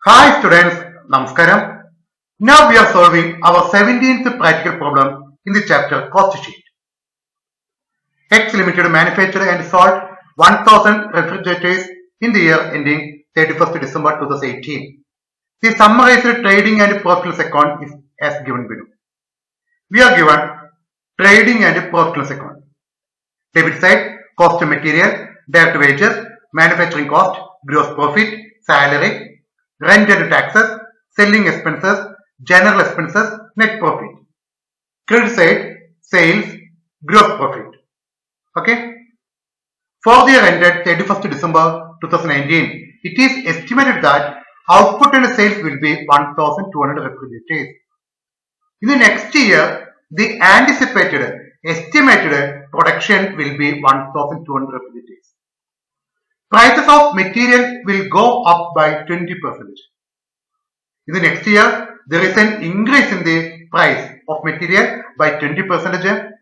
Hi students, Namaskaram. Now we are solving our 17th practical problem in the chapter cost sheet. X Limited manufactured and sold 1000 refrigerators in the year ending 31st December 2018. The summarized trading and profit loss account is as given below. We are given trading and profit loss account. Debit side, cost of material, direct wages, manufacturing cost, gross profit, salary, rent and taxes, selling expenses, general expenses, net profit. Credit side, sales, gross profit. Okay. For the year ended 31st December 2019, it is estimated that output and sales will be 1200 refrigerators. In the next year, the estimated production will be 1200 refrigerators. Prices of material will go up by 20%. In the next year, there is an increase in the price of material by 20%.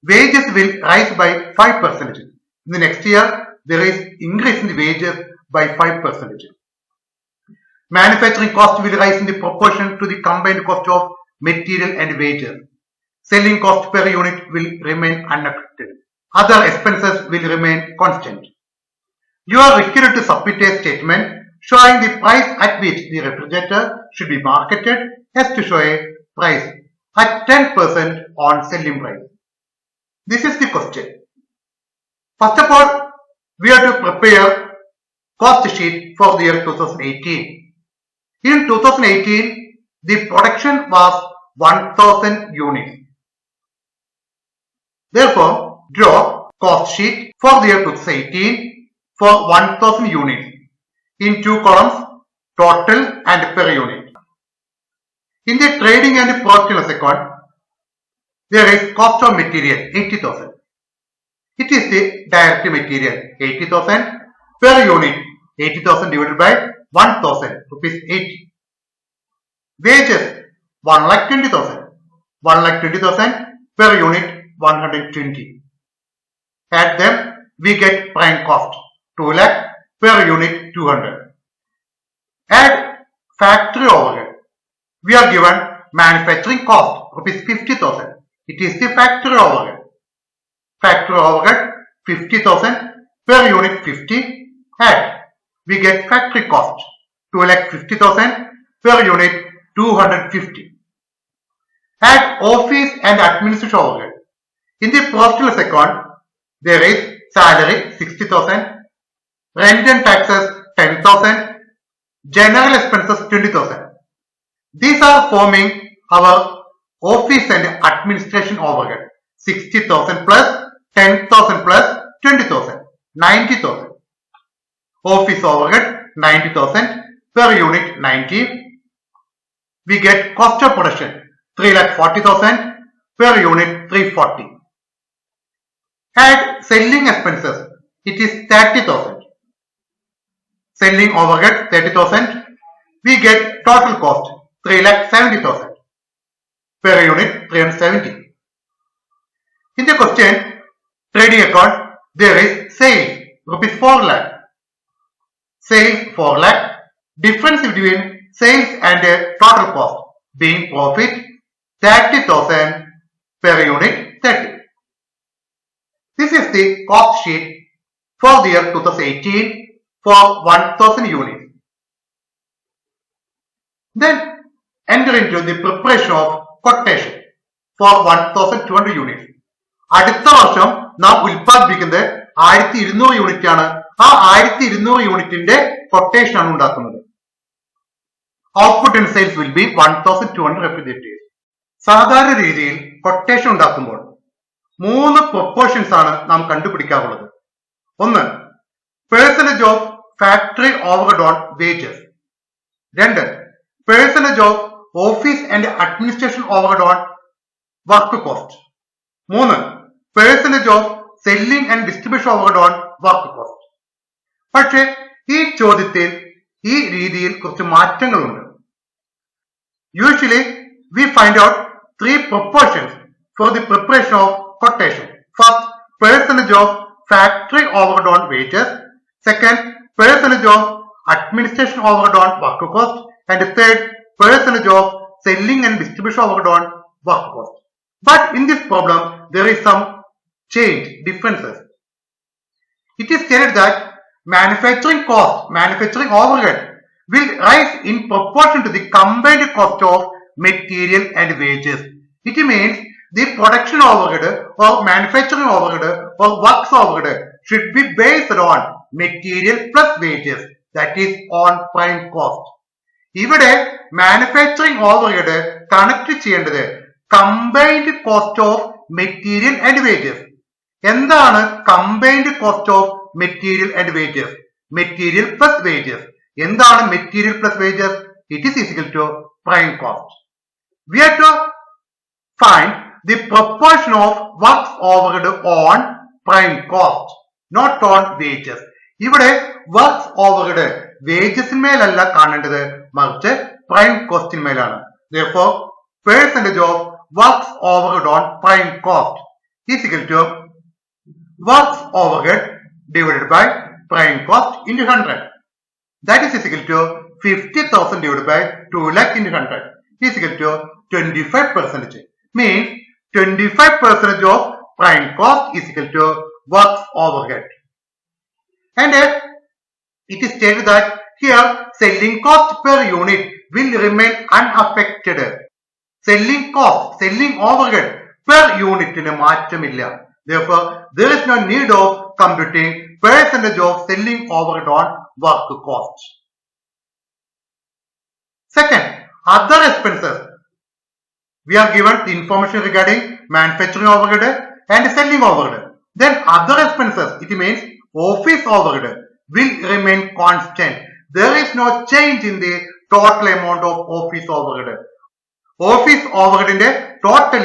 Wages will rise by 5%. In the next year, there is increase in the wages by 5%. Manufacturing cost will rise in the proportion to the combined cost of material and wages. Selling cost per unit will remain unaffected. Other expenses will remain constant. You are required to submit a statement showing the price at which the refrigerator should be marketed as to show a price at 10% on selling price. This is the question. First of all, we have to prepare cost sheet for the year 2018. In 2018, the production was 1000 units. Therefore, draw cost sheet for the year 2018 for 1000 units in two columns, total and per unit. In the trading and profit loss account, there is cost of material 80,000. It is the direct material 80,000 per unit, 80,000 divided by 1000 rupees 80. Wages 1,20,000, 1,20,000 per unit 120. Add them, we get prime cost 2 lakh per unit 200. Add factory overhead. We are given manufacturing cost rupees 50,000. It is the factory overhead. Factory overhead 50,000 per unit 50. Add, we get factory cost 2,50,000 per unit 250. Add office and administration overhead. In the profit loss account, there is salary 60,000, rent and taxes 10,000, general expenses 20,000. These are forming our office and administration overhead 60,000 plus 10,000 plus 20,000, 90,000. Office overhead 90,000 per unit 90. We get cost of production 3,40,000 per unit 340. Add selling expenses, it is 30,000. Selling overhead 30,000. We get total cost 3,70,000 per unit 370. In the question, trading account, there is sales rupees 4 lakh. Sales 4 lakh. Difference between sales and total cost being profit 30,000 per unit 30. This is the cost sheet for the year 2018 for 1000 units. Then enter into the preparation of quotation for 1200 units. അടുത്ത വർഷം നാം ഉൽപ്പാദിപ്പിക്കുന്നത് 1200 unit ആണ്. ആ 1200 യൂണിറ്റിന്റെ quotation ആണ് ഉണ്ടാക്കുന്നത്. Output and sales will be 1200 refrigerators. സാധാരണ രീതിയിൽ കൊട്ടേഷൻ ഉണ്ടാക്കുമ്പോൾ 3 പ്രൊപ്പോർഷൻസ് ആണ് നാം കണ്ടുപിടിക്കാറുള്ളത്. ഒന്ന്, percentage of factory overhead on wages. 2, percentage of office and administration overhead on work cost. 3, percentage of selling and distribution overhead on work cost. പക്ഷേ ഈ ചോദ്യത്തിൽ ഈ രീതിയിൽ കുറച്ച് മാറ്റങ്ങളുണ്ട്. Usually we find out 3 proportions for the preparation of quotation. First, percentage of factory overhead on wages. Second, percentage of administration overhead on work cost. and third, percentage of selling and distribution overhead on work cost. But in this problem, there is some differences. It is stated that manufacturing overhead will rise in proportion to the combined cost of material and wages. It means the production overhead or manufacturing overhead or works overhead should be based on material plus wages, that is on prime cost. ഇവിടെ manufacturing overhead connect ചെയ്യേണ്ടത് combined cost of material and wages. എന്താണ് combined cost of material and wages? Material plus wages. എന്താണ് material plus wages? It is equal to prime cost. We have to find the proportion of works overhead on prime cost, not on wages. ഇവിടെ works overhead വേജസിന്മേലല്ല കാണേണ്ടത്, മറിച്ച് prime കോസ്റ്റിന്മേലാണ്. Therefore, percentage of works overhead on prime cost is equal to works overhead divided by prime cost into 100. That is equal to 50,000 divided by 2 lakh into 100 is equal to 25%. Means 25% of prime cost is equal to works overhead. And it is stated that here selling cost per unit will remain unaffected. Selling overhead per unit in a മാറ്റമില്ല. Therefore, there is no need of computing percentage of selling overhead on work cost. Second, other expenses. We are given the information regarding manufacturing overhead and selling overhead. Then other expenses, it means office overhead, will remain constant. There is no change in the total amount of office overhead. Office overhead in the total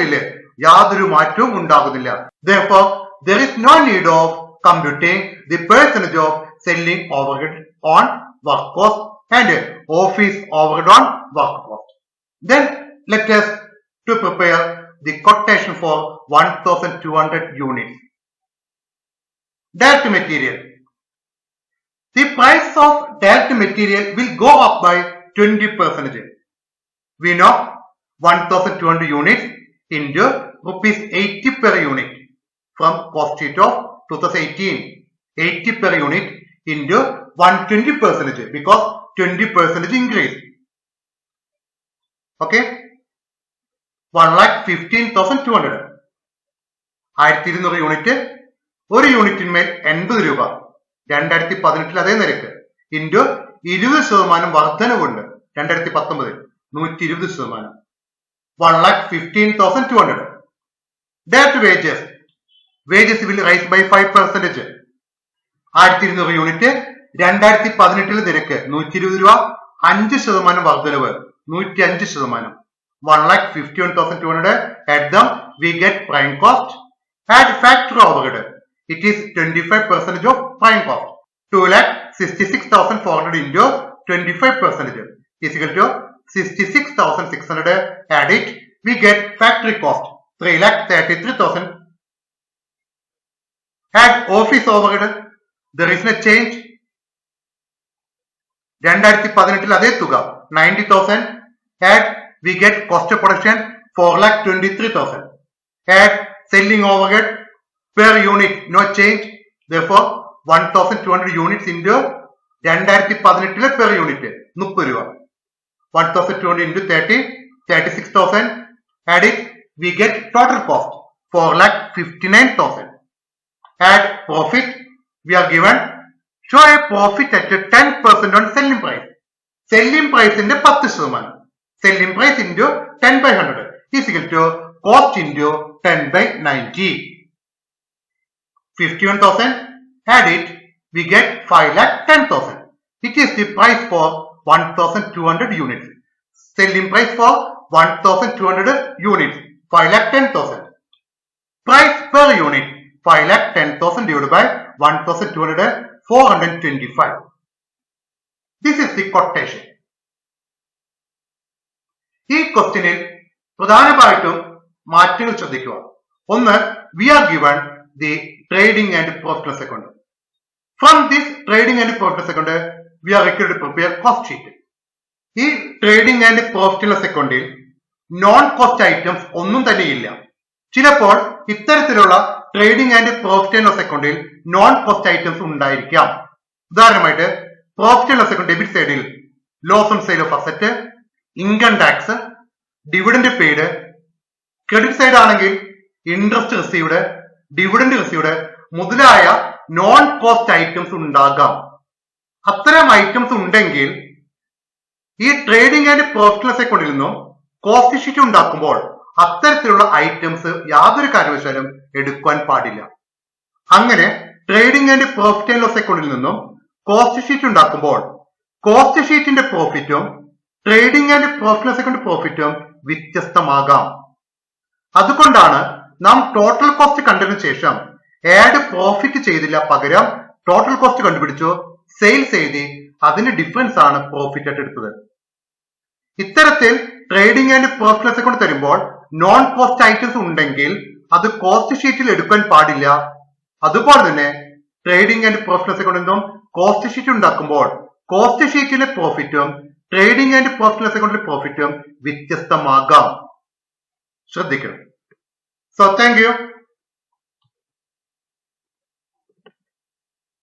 യാതൊരു മാറ്റവും ഉണ്ടാകുന്നില്ല. Therefore, there is no need of computing the percentage of selling overhead on work cost and office overhead on work cost. Then let us to prepare the quotation for 1200 units. Direct material. The price of direct material will go up by 20%. We know 1200 units into rupees 80 per unit from cost sheet of 2018. 80 per unit into 120% because 20% increase. Okay. 1,15,200. 1200 unit, ഒരു യൂണിറ്റിന്മേൽ 80 രൂപ. 2018 അതേ നിരക്ക് into 20% വർധനവുണ്ട് 2019 120%. 1,15,200. That wages will rise by 5%. 1200 unit 2018 നിരക്ക് 120 രൂപ, 5% വർധനവ് 105%. 1,51,200. Add them, we get prime cost. Add factory overhead. It is 25% of prime cost. 2,66,400 into 25% is equal to 66,600. Add it, we get factory cost 3,33,000. Add office overhead. There is no change. 2018 അതേ തുക 90,000. Add, we get cost of production 4,23,000. Add selling overhead per unit, no change. Therefore, 1,200 units into 2018 per unit 30 രൂപ. 1,200 into 30, 36,000. Add it, we get total cost 4,59,000. Add profit, we are given show a profit at 10% on selling price. Selling price in the 10%. Selling price into 10 by 100 is equal to cost into 10 by 90. 51,000. Add it, we get 5,10,000. It is the price for 1,200 units. Selling price for 1,200 units 5,10,000. Price per unit 5,10,000 divided by 1,200 425. This is the quotation. ഈ ക്വസ്റ്റ്യനിൽ പ്രധാനമായിട്ടും മാറ്റങ്ങൾ ശ്രദ്ധിക്കുക. ഒന്ന്, we are given the trading and profit and loss account. From this trading and profit and loss account, we are required to prepare cost sheet. ഈ trading and profit and loss അക്കൗണ്ടിൽ non cost items ഒന്നും തന്നെയില്ല. ചിലപ്പോൾ ഇത്തരത്തിലുള്ള trading and profit and loss അക്കൗണ്ടിൽ non cost items ഉണ്ടായിരിക്കാം. ഉദാഹരണമായിട്ട് profit and loss account debit സൈഡിൽ loss on sale of asset, income tax, dividend paid. Credit side ആണെങ്കിൽ ഇൻട്രസ്റ്റ് റിസീവ്ഡ്, ഡിവിഡന്റ് റിസീവ്ഡ് മുതലായ നോൺ കോസ്റ്റ് ഐറ്റംസ് ഉണ്ടാകാം. അത്തരം items ഉണ്ടെങ്കിൽ ഈ ട്രേഡിംഗ് ആൻഡ് പ്രോഫിറ്റ് ലോസ് അക്കൗണ്ടിൽ നിന്നും കോസ്റ്റ് ഷീറ്റ് ഉണ്ടാക്കുമ്പോൾ അത്തരത്തിലുള്ള ഐറ്റംസ് യാതൊരു കാരണവശാലും എടുക്കാൻ പാടില്ല. അങ്ങനെ trading and profit and loss അക്കൗണ്ടിൽ നിന്നും കോസ്റ്റ് ഷീറ്റ് ഉണ്ടാക്കുമ്പോൾ കോസ്റ്റ് ഷീറ്റിന്റെ പ്രോഫിറ്റും trading and profit loss account പ്രോഫിറ്റും വ്യത്യസ്തമാകാം. അതുകൊണ്ടാണ് നാം ടോട്ടൽ കോസ്റ്റ് കണ്ടതിനു ശേഷം ആഡ് പ്രോഫിറ്റ് ചെയ്തില്ല, പകരം ടോട്ടൽ കോസ്റ്റ് കണ്ടുപിടിച്ചു, സെയിൽസ് എഴുതി, അതിന്റെ ഡിഫറൻസ് ആണ് പ്രോഫിറ്റ് ആയിട്ട് എടുത്തത്. ഇത്തരത്തിൽ trading and profit loss account തരുമ്പോൾ നോൺ കോസ്റ്റ് ഐറ്റംസ് ഉണ്ടെങ്കിൽ അത് കോസ്റ്റ് ഷീറ്റിൽ എടുക്കാൻ പാടില്ല. അതുപോലെ തന്നെ ട്രേഡിംഗ് ആൻഡ് പ്രോഫിറ്റ് ലോസ് അക്കൗണ്ടിൽ നിന്നും കോസ്റ്റ് ഷീറ്റ് ഉണ്ടാക്കുമ്പോൾ കോസ്റ്റ് ഷീറ്റിലെ പ്രോഫിറ്റും ട്രേഡിംഗ് ആൻഡ് പ്രോഫിറ്റ് ലോസ് അക്കൗണ്ടിലെ പ്രോഫിറ്റും വ്യത്യസ്തമാകാം. ശ്രദ്ധിക്കണം. So thank you.